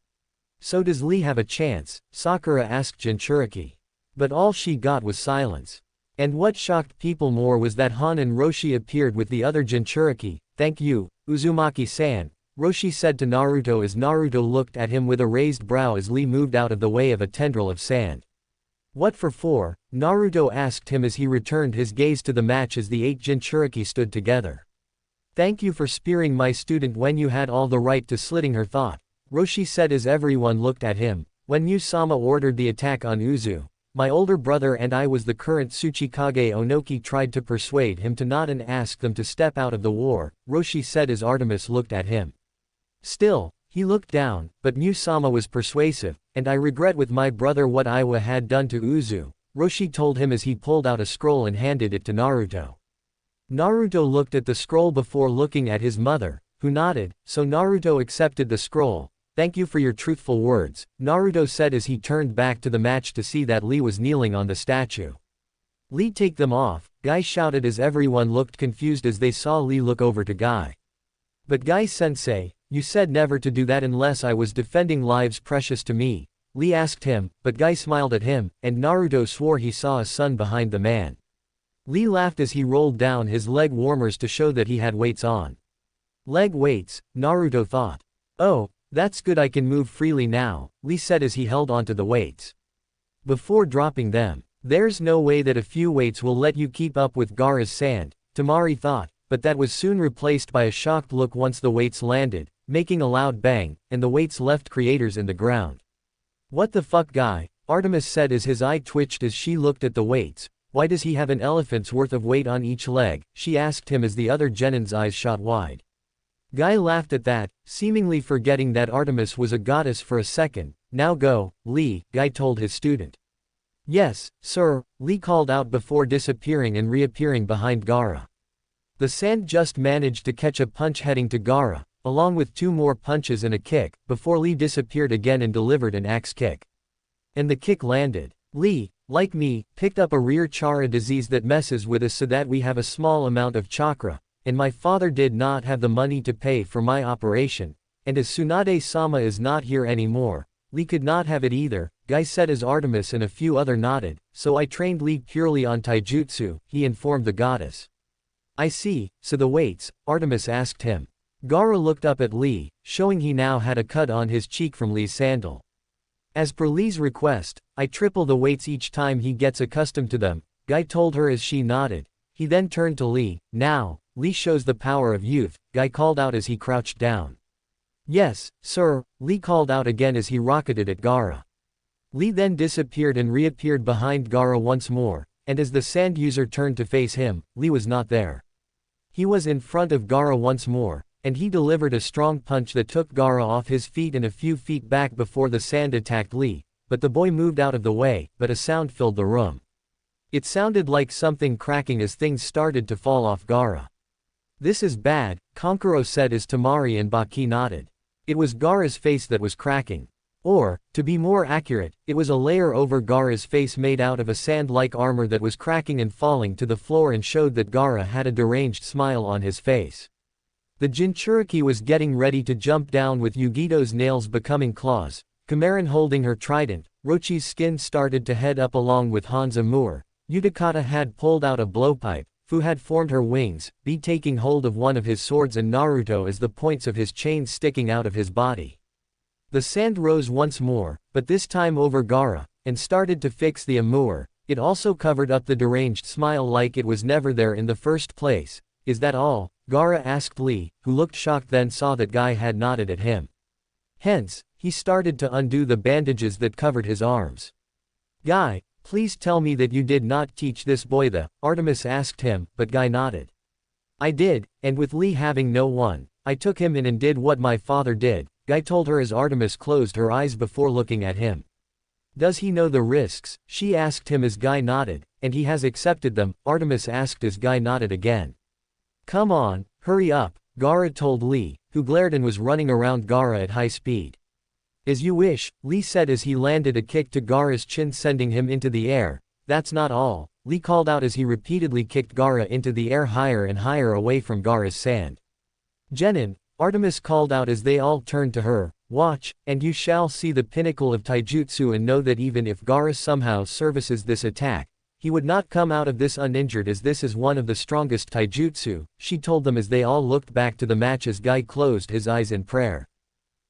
So does Lee have a chance? Sakura asked Jinchuriki. But all she got was silence. And what shocked people more was that Han and Roshi appeared with the other Jinchuriki. Thank you, Uzumaki-san, Roshi said to Naruto as Naruto looked at him with a raised brow as Lee moved out of the way of a tendril of sand. What for? Naruto asked him as he returned his gaze to the match as the 8 Jinchuriki stood together. Thank you for spearing my student when you had all the right to slitting her thought, Roshi said as everyone looked at him. When Yu-sama ordered the attack on Uzu, my older brother and I was the current Tsuchikage Onoki tried to persuade him to not and ask them to step out of the war, Roshi said as Artemis looked at him. Still, he looked down, but Yu-sama was persuasive, and I regret with my brother what Iwa had done to Uzu, Roshi told him as he pulled out a scroll and handed it to Naruto. Naruto looked at the scroll before looking at his mother, who nodded, so Naruto accepted the scroll. Thank you for your truthful words, Naruto said as he turned back to the match to see that Lee was kneeling on the statue. Lee, take them off, Guy shouted as everyone looked confused as they saw Lee look over to Guy. But Guy-sensei, you said never to do that unless I was defending lives precious to me, Lee asked him, but Guy smiled at him, and Naruto swore he saw a sun behind the man. Lee laughed as he rolled down his leg warmers to show that he had weights on. Leg weights, Naruto thought. Oh, that's good, I can move freely now, Lee said as he held onto the weights. Before dropping them, there's no way that a few weights will let you keep up with Gaara's sand, Tamari thought, but that was soon replaced by a shocked look once the weights landed, making a loud bang, and the weights left creators in the ground. What the fuck, Guy? Artemis said as his eye twitched as she looked at the weights. Why does he have an elephant's worth of weight on each leg? She asked him as the other genin's eyes shot wide. Guy laughed at that, seemingly forgetting that Artemis was a goddess for a second. Now go, Lee, Guy told his student. Yes, sir, Lee called out before disappearing and reappearing behind Gaara. The sand just managed to catch a punch heading to Gaara, along with 2 more punches and a kick, before Lee disappeared again and delivered an axe kick. And the kick landed. Lee, like me, picked up a rare chakra disease that messes with us so that we have a small amount of chakra, and my father did not have the money to pay for my operation, and as Tsunade-sama is not here anymore, Lee could not have it either, Guy said as Artemis and a few other nodded, so I trained Lee purely on taijutsu, he informed the goddess. I see, so the weights, Artemis asked him. Gaara looked up at Lee, showing he now had a cut on his cheek from Lee's sandal. As per Lee's request, I triple the weights each time he gets accustomed to them, Guy told her as she nodded. He then turned to Lee. Now, Lee shows the power of youth, Guy called out as he crouched down. Yes, sir, Lee called out again as he rocketed at Gaara. Lee then disappeared and reappeared behind Gaara once more, and as the sand user turned to face him, Lee was not there. He was in front of Gaara once more, and he delivered a strong punch that took Gaara off his feet and a few feet back before the sand attacked Lee. but the boy moved out of the way, but a sound filled the room. It sounded like something cracking as things started to fall off Gaara. This is bad, Kankuro said as Tamari and Baki nodded. It was Gaara's face that was cracking. Or, to be more accurate, it was a layer over Gaara's face made out of a sand-like armor that was cracking and falling to the floor and showed that Gaara had a deranged smile on his face. The Jinchuriki was getting ready to jump down with Yugito's nails becoming claws, Kamaran holding her trident, Rochi's skin started to head up along with Hanzo Moor, Utakata had pulled out a blowpipe, Fu had formed her wings, B taking hold of one of his swords and Naruto as the points of his chains sticking out of his body. The sand rose once more, but this time over Gaara, and started to fix the Amur. It also covered up the deranged smile like it was never there in the first place. Is that all? Gaara asked Lee, who looked shocked then saw that Guy had nodded at him. Hence, he started to undo the bandages that covered his arms. Guy, please tell me that you did not teach this boy the, Artemis asked him, but Guy nodded. I did, and with Lee having no one, I took him in and did what my father did, Guy told her as Artemis closed her eyes before looking at him. Does he know the risks? She asked him as Guy nodded, and he has accepted them, Artemis asked as Guy nodded again. Come on, hurry up, Gaara told Lee, who glared and was running around Gaara at high speed. As you wish, Lee said as he landed a kick to Gaara's chin sending him into the air. That's not all, Lee called out as he repeatedly kicked Gaara into the air higher and higher away from Gaara's sand. Genin, Artemis called out as they all turned to her, watch, and you shall see the pinnacle of taijutsu and know that even if Gaara somehow services this attack, he would not come out of this uninjured as this is one of the strongest taijutsu, she told them as they all looked back to the match as Guy closed his eyes in prayer.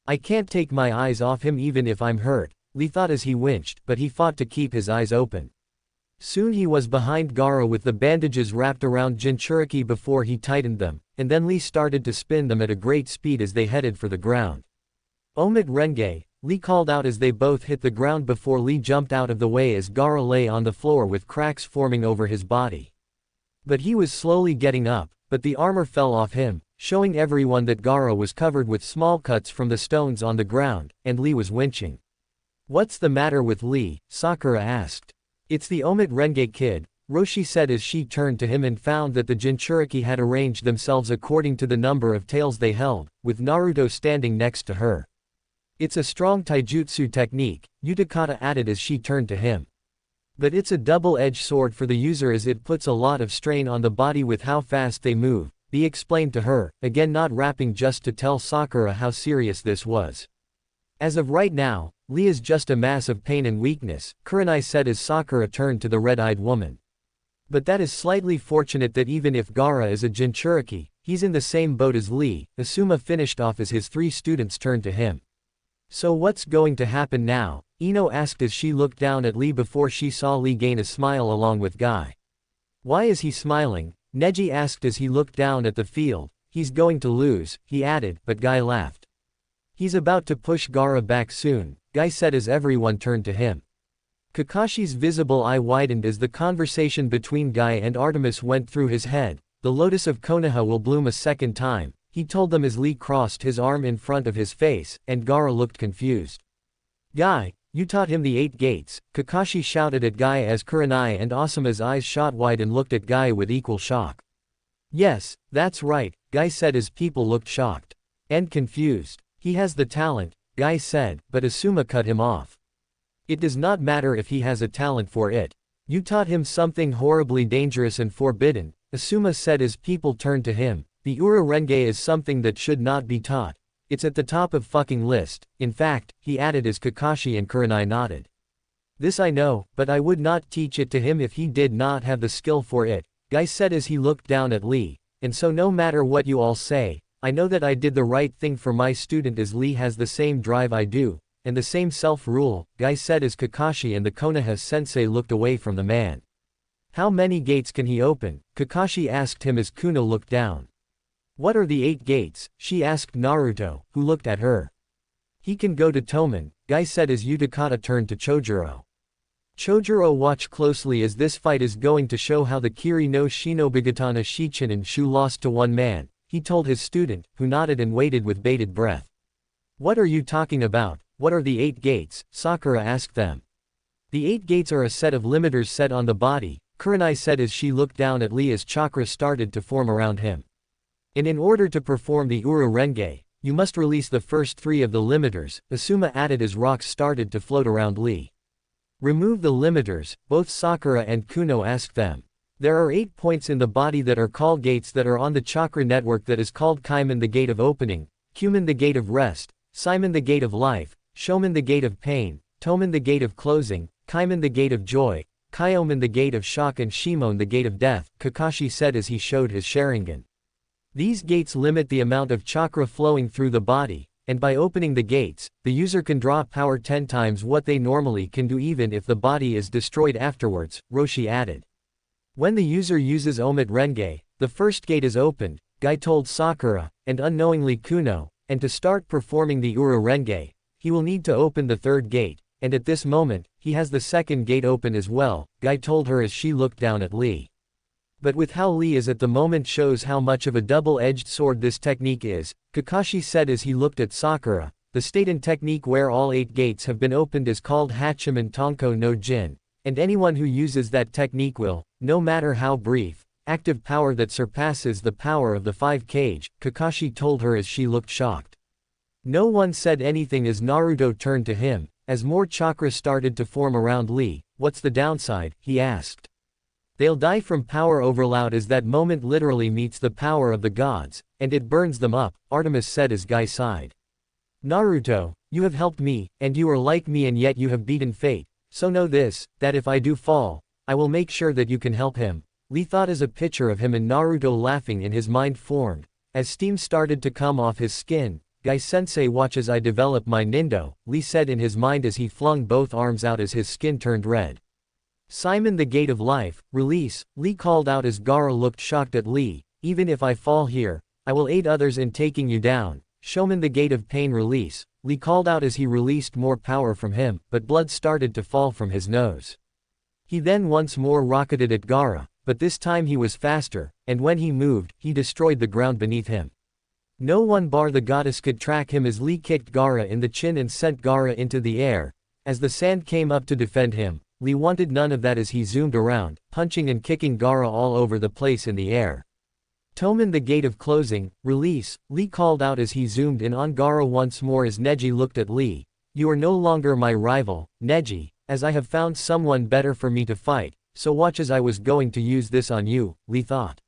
I can't take my eyes off him even if I'm hurt, Lee thought as he winched, but he fought to keep his eyes open. Soon he was behind Gaara with the bandages wrapped around Jinchuriki before he tightened them, and then Lee started to spin them at a great speed as they headed for the ground. Omit Renge, Lee called out as they both hit the ground before Lee jumped out of the way as Gaara lay on the floor with cracks forming over his body. But he was slowly getting up, but the armor fell off him, showing everyone that Gaara was covered with small cuts from the stones on the ground, and Lee was winching. What's the matter with Lee? Sakura asked. It's the Omit Renge kid, Roshi said as she turned to him and found that the Jinchuriki had arranged themselves according to the number of tails they held, with Naruto standing next to her. It's a strong taijutsu technique, Utakata added as she turned to him. But it's a double-edged sword for the user as it puts a lot of strain on the body with how fast they move, B explained to her, again not rapping just to tell Sakura how serious this was. As of right now, Lee is just a mass of pain and weakness, Kurenai said as Sakura turned to the red-eyed woman. But that is slightly fortunate that even if Gaara is a Jinchuriki, he's in the same boat as Lee, Asuma finished off as his three students turned to him. So what's going to happen now? Ino asked as she looked down at Lee before she saw Lee gain a smile along with Guy. Why is he smiling? Neji asked as he looked down at the field. He's going to lose, he added, but Guy laughed. He's about to push Gaara back soon, Guy said as everyone turned to him. Kakashi's visible eye widened as the conversation between Guy and Artemis went through his head. The lotus of Konoha will bloom a second time, he told them as Lee crossed his arm in front of his face, and Gaara looked confused. Guy, you taught him the 8 gates, Kakashi shouted at Guy as Kurenai and Asuma's eyes shot wide and looked at Guy with equal shock. Yes, that's right, Guy said as people looked shocked. And confused. He has the talent, Guy said, but Asuma cut him off. It does not matter if he has a talent for it. You taught him something horribly dangerous and forbidden, Asuma said as people turned to him. The Ura Renge is something that should not be taught. It's at the top of fucking list, in fact, he added as Kakashi and Kurenai nodded. This I know, but I would not teach it to him if he did not have the skill for it, Guy said as he looked down at Lee, and so no matter what you all say, I know that I did the right thing for my student as Lee has the same drive I do, and the same self-rule, Guy said as Kakashi and the Konoha sensei looked away from the man. How many gates can he open? Kakashi asked him as Kuno looked down. What are the 8 gates? She asked Naruto, who looked at her. He can go to Toman, Guy said as Utakata turned to Chojuro. Chojuro watched closely as this fight is going to show how the Kiri no Shinobigatana Shichinin Shu lost to one man, he told his student, who nodded and waited with bated breath. What are you talking about? "What are the 8 gates?" Sakura asked them. "The 8 gates are a set of limiters set on the body," Kurenai said as she looked down at Lee as chakra started to form around him. "And in order to perform the Uru Renge, you must release the first 3 of the limiters," Asuma added as rocks started to float around Lee. "Remove the limiters," both Sakura and Kuno asked them. "There are 8 points in the body that are called gates that are on the chakra network that is called Kaiman the gate of opening, Kuman the gate of rest, Simon the gate of life, Shoman the gate of pain, Toman the gate of closing, Kaiman the gate of joy, Kyoman the gate of shock and Shimon the gate of death," Kakashi said as he showed his Sharingan. "These gates limit the amount of chakra flowing through the body, and by opening the gates, the user can draw power 10 times what they normally can do even if the body is destroyed afterwards," Roshi added. "When the user uses Omet Renge, the first gate is opened," Guy told Sakura, and unknowingly Kuno, "and to start performing the Uru Renge, he will need to open the 3rd gate, and at this moment, he has the 2nd gate open as well," Guy told her as she looked down at Lee. "But with how Lee is at the moment shows how much of a double-edged sword this technique is," Kakashi said as he looked at Sakura. "The state and technique where all 8 gates have been opened is called Hachiman Tonko no Jin, and anyone who uses that technique will, no matter how brief, active power that surpasses the power of the 5 kage," Kakashi told her as she looked shocked. No one said anything as Naruto turned to him, as more chakra started to form around Lee. "What's the downside?" he asked. "They'll die from power overload as that moment literally meets the power of the gods, and it burns them up," Artemis said as Guy sighed. "Naruto, you have helped me, and you are like me and yet you have beaten fate, so know this, that if I do fall, I will make sure that you can help him." Lee thought as a picture of him and Naruto laughing in his mind formed. As steam started to come off his skin, "Guy-sensei, watch as I develop my Nindo," Lee said in his mind as he flung both arms out as his skin turned red. "Simon the gate of life, release," Lee called out as Gaara looked shocked at Lee. "Even if I fall here, I will aid others in taking you down." "Shoman the gate of pain, release," Lee called out as he released more power from him, but blood started to fall from his nose. He then once more rocketed at Gaara, but this time he was faster, and when he moved, he destroyed the ground beneath him. No one bar the goddess could track him as Lee kicked Gaara in the chin and sent Gaara into the air. As the sand came up to defend him, Lee wanted none of that as he zoomed around, punching and kicking Gaara all over the place in the air. "Toman the gate of closing, release," Lee called out as he zoomed in on Gaara once more as Neji looked at Lee. "You are no longer my rival, Neji, as I have found someone better for me to fight. So watch as I was going to use this on you," Lee thought.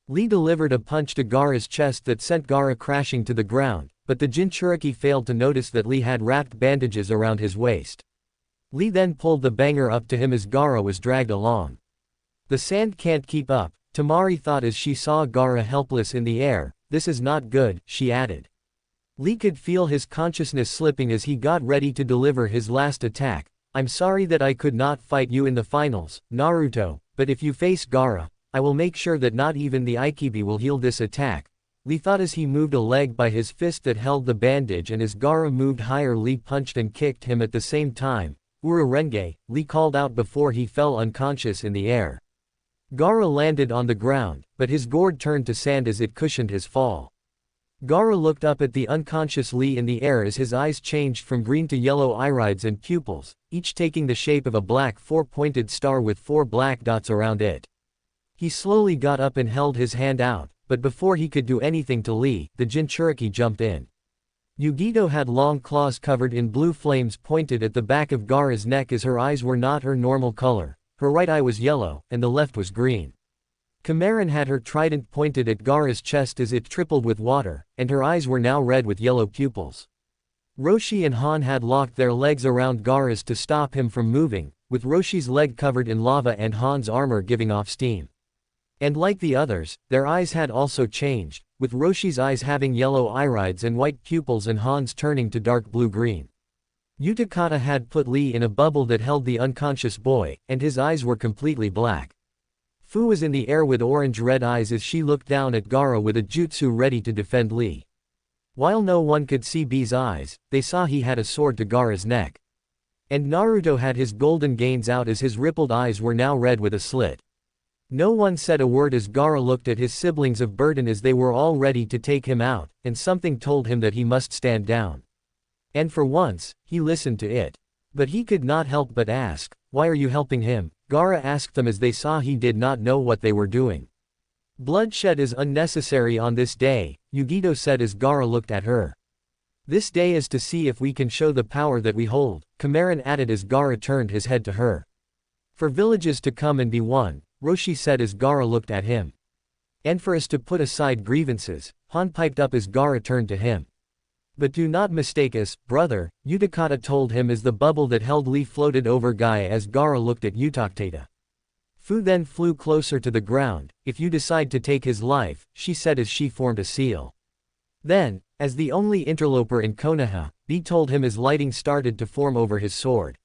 Lee delivered a punch to Gaara's chest that sent Gaara crashing to the ground, but the Jinchuriki failed to notice that Lee had wrapped bandages around his waist. Lee then pulled the banger up to him as Gaara was dragged along. "The sand can't keep up," Tamari thought as she saw Gaara helpless in the air. "This is not good," she added. Lee could feel his consciousness slipping as he got ready to deliver his last attack. "I'm sorry that I could not fight you in the finals, Naruto, but if you face Gaara, I will make sure that not even the Ikibi will heal this attack," Lee thought as he moved a leg by his fist that held the bandage, and as Gaara moved higher Lee punched and kicked him at the same time. "Uru Renge," Lee called out before he fell unconscious in the air. Gaara landed on the ground, but his gourd turned to sand as it cushioned his fall. Gaara looked up at the unconscious Lee in the air as his eyes changed from green to yellow irides and pupils, each taking the shape of a black 4-pointed star with 4 black dots around it. He slowly got up and held his hand out, but before he could do anything to Lee, the Jinchuriki jumped in. Yugito had long claws covered in blue flames pointed at the back of Gaara's neck as her eyes were not her normal color. Her right eye was yellow, and the left was green. Cameron had her trident pointed at Gaara's chest as it trickled with water, and her eyes were now red with yellow pupils. Roshi and Han had locked their legs around Gaara's to stop him from moving, with Roshi's leg covered in lava and Han's armor giving off steam. And like the others, their eyes had also changed, with Roshi's eyes having yellow irides and white pupils and Han's turning to dark blue-green. Utakata had put Lee in a bubble that held the unconscious boy, and his eyes were completely black. Fu was in the air with orange-red eyes as she looked down at Gaara with a jutsu ready to defend Lee. While no one could see B's eyes, they saw he had a sword to Gaara's neck. And Naruto had his golden gains out as his rippled eyes were now red with a slit. No one said a word as Gaara looked at his siblings of burden as they were all ready to take him out, and something told him that he must stand down. And for once, he listened to it. But he could not help but ask, "Why are you helping him?" Gaara asked them as they saw he did not know what they were doing. "Bloodshed is unnecessary on this day," Yugito said as Gaara looked at her. "This day is to see if we can show the power that we hold," Cameron added as Gaara turned his head to her. "For villages to come and be won," Roshi said as Gaara looked at him. "And for us to put aside grievances," Han piped up as Gaara turned to him. "But do not mistake us, brother," Utakata told him as the bubble that held Lee floated over Gaia as Gaara looked at Utakata. Fu then flew closer to the ground. "If you decide to take his life," she said as she formed a seal. Then, as the only interloper in Konoha, B told him as lighting started to form over his sword.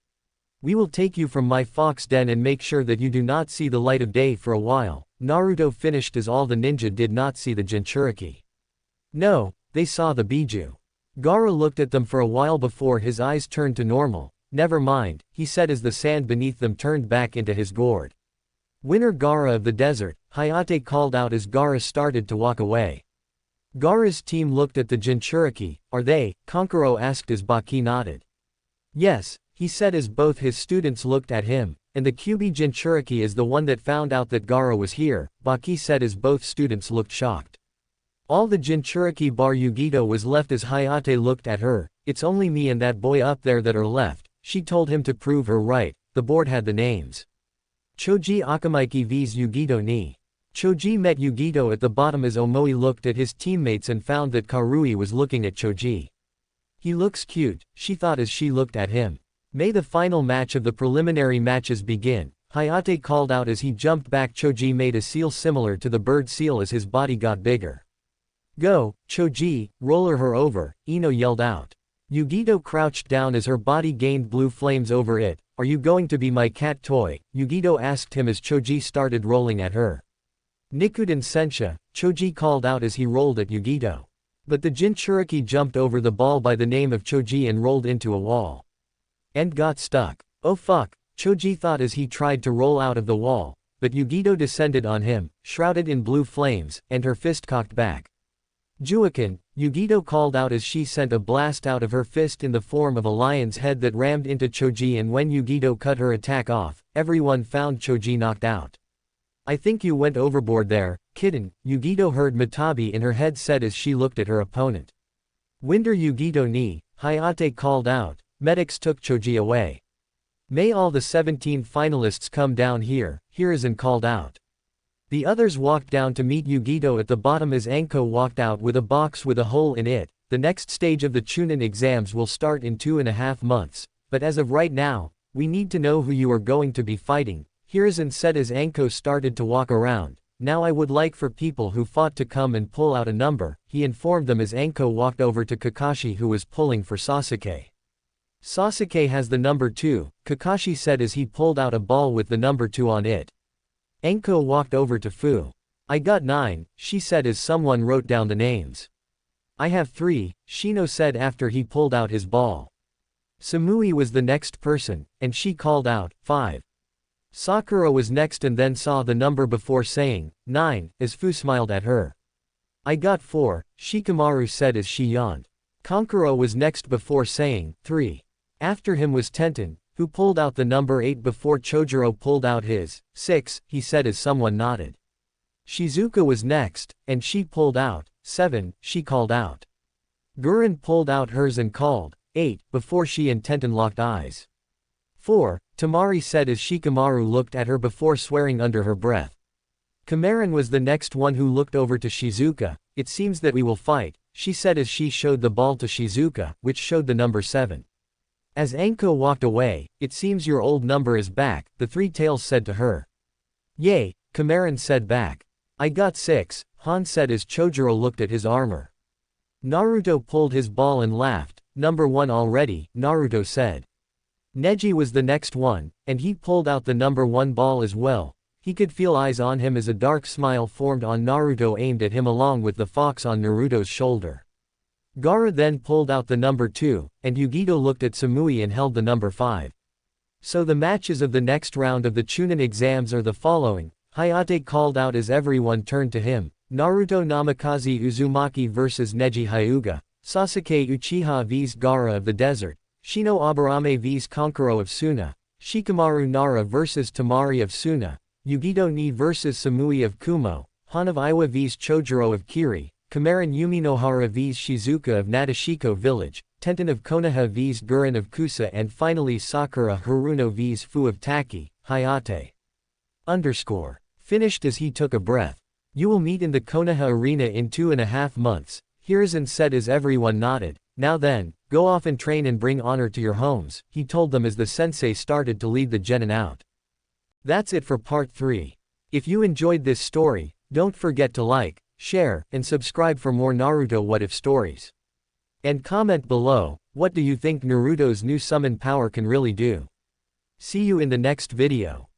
"We will take you from my fox den and make sure that you do not see the light of day for a while," Naruto finished as all the ninja did not see the Jinchuriki. No, they saw the Biju. Gaara looked at them for a while before his eyes turned to normal. "Never mind," he said as the sand beneath them turned back into his gourd. "Winner Gaara of the desert," Hayate called out as Gaara started to walk away. Gaara's team looked at the Jinchuriki. "Are they?" Kankuro asked as Baki nodded. "Yes," he said as both his students looked at him, "and the Kyuubi Jinchuriki is the one that found out that Gaara was here," Baki said as both students looked shocked. All the Jinchuriki bar Yugito was left as Hayate looked at her. "It's only me and that boy up there that are left," she told him to prove her right. The board had the names. Choji Akamaiki vs Yugito ni. Choji met Yugito at the bottom as Omoi looked at his teammates and found that Karui was looking at Choji. "He looks cute," she thought as she looked at him. "May the final match of the preliminary matches begin," Hayate called out as he jumped back. Choji made a seal similar to the bird seal as his body got bigger. "Go, Choji, roller her over," Ino yelled out. Yugito crouched down as her body gained blue flames over it. "Are you going to be my cat toy?" Yugito asked him as Choji started rolling at her. "Nikuden Sensha," Choji called out as he rolled at Yugito. But the Jinchuriki jumped over the ball by the name of Choji and rolled into a wall. And got stuck. "Oh fuck," Choji thought as he tried to roll out of the wall, but Yugito descended on him, shrouded in blue flames, and her fist cocked back. "Juakin," Yugito called out as she sent a blast out of her fist in the form of a lion's head that rammed into Choji, and when Yugito cut her attack off, everyone found Choji knocked out. "I think you went overboard there, kitten," Yugito heard Matabi in her head said as she looked at her opponent. "Winder Yugito ni," Hayate called out. Medics took Choji away. "May all the 17 finalists come down here," Hiruzen called out. The others walked down to meet Yugito at the bottom as Anko walked out with a box with a hole in it. "The next stage of the Chunin exams will start in 2.5 months, but as of right now, we need to know who you are going to be fighting," Hiruzen said as Anko started to walk around. "Now I would like for people who fought to come and pull out a number," he informed them as Anko walked over to Kakashi who was pulling for Sasuke. "Sasuke has the number 2, Kakashi said as he pulled out a ball with the number 2 on it. Anko walked over to Fu. "I got 9, she said as someone wrote down the names. "I have 3, Shino said after he pulled out his ball. Samui was the next person, and she called out, 5. Sakura was next and then saw the number before saying, 9, as Fu smiled at her. "I got 4, Shikamaru said as she yawned. Kankuro was next before saying, 3. After him was Tenten, who pulled out the number 8 before Chojuro pulled out his, 6, he said as someone nodded. Shizuka was next, and she pulled out, 7, she called out. Gurren pulled out hers and called, 8, before she and Tenten locked eyes. 4, Tamari said as Shikamaru looked at her before swearing under her breath. Cameron was the next one who looked over to Shizuka. "It seems that we will fight," she said as she showed the ball to Shizuka, which showed the number 7. As Anko walked away, "It seems your old number is back," the Three Tails said to her. "Yay," Cameron said back. "I got 6, Han said as Chojuro looked at his armor. Naruto pulled his ball and laughed. "Number 1 already," Naruto said. Neji was the next one, and he pulled out the number 1 ball as well. He could feel eyes on him as a dark smile formed on Naruto aimed at him along with the fox on Naruto's shoulder. Gaara then pulled out the number 2, and Yugito looked at Samui and held the number 5. So the matches of the next round of the Chunin exams are the following. Hayate called out as everyone turned to him. Naruto Namikaze Uzumaki vs Neji Hyuga, Sasuke Uchiha vs Gaara of the Desert, Shino Aburame vs Kankuro of Suna, Shikamaru Nara vs Tamari of Suna, Yugito Ni vs Samui of Kumo, Han of Iwa vs Chojuro of Kiri, Kamaran Yuminohara vs Shizuka of Nadeshiko Village, Tenten of Konoha vs Gurin of Kusa, and finally Sakura Haruno vs Fu of Taki, Hayate. Finished as he took a breath. You will meet in the Konoha arena in 2.5 months. Hiruzen said as everyone nodded. Now then, go off and train and bring honor to your homes, he told them as the sensei started to lead the genin out. That's it for part 3. If you enjoyed this story, don't forget to like, share, and subscribe for more Naruto What If stories. And comment below, what do you think Naruto's new summon power can really do? See you in the next video.